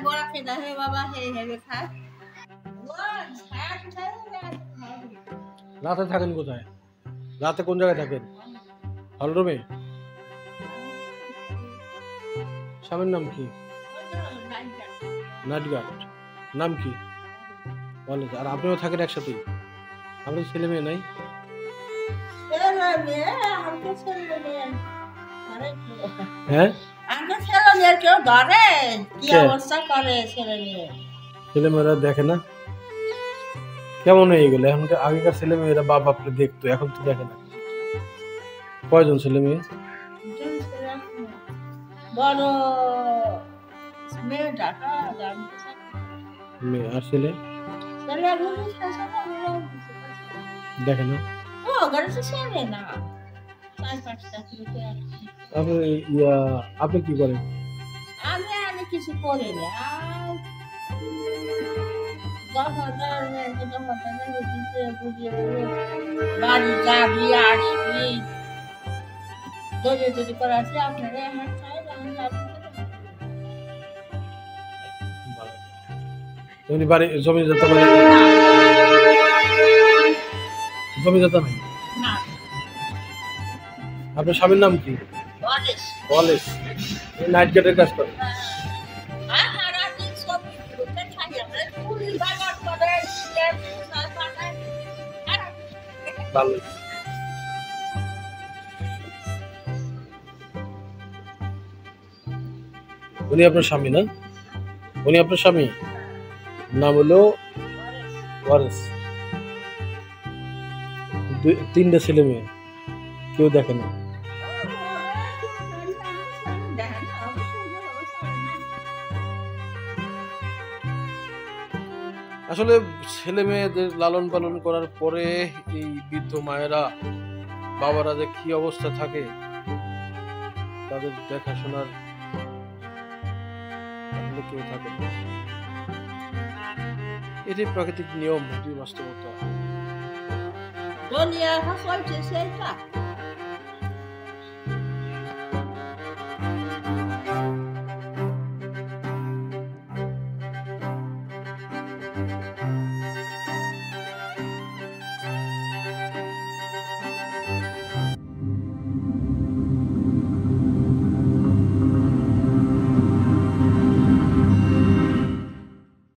বড় খেতে হে বাবা হে হে খা রাতে থাকেন কোথায়? রাতে কোন জায়গায় থাকেন? হলরুমে? স্বামীর নাম কি? Night guard. নাম কি? বলে। আর আপনিও থাকেন একসাথেই? আপনার ছেলে মেয়ে নাই? হ্যাঁ, ছেলে মেয়েরা দেখে না? কেমন হয়ে গেল এখন? আগেকার ছেলে মেয়েরা বাপ বাপরে দেখতো, এখন তো দেখে না। কয়জন ছেলে মেয়ে? বড় মেয়ে আর ছেলে দেখে না? আপনি কি করেন? আমি কিছু করি না। বাড়ি যাবি আসবি যদি করে আসি আপনারা এমনি বাড়ি জমি জমা নাই? আপনার স্বামীর নাম কি? ওয়ালেস। নাইট গার্ডের কাজ করে? ভালো। উনি আপনার স্বামী না? উনি আপনার স্বামী? নাম হলো ওয়ারেস। তিনটা ছেলে মেয়ে, কেউ দেখে না? আসলে ছেলে মেয়েদের লালন পালন করার পরে এই বৃদ্ধ মায়েরা বাবারা যে কি অবস্থা থাকে, তাদের দেখাশোনার কেউ থাকে না। এটাই প্রাকৃতিক নিয়ম, এটি বাস্তবতা।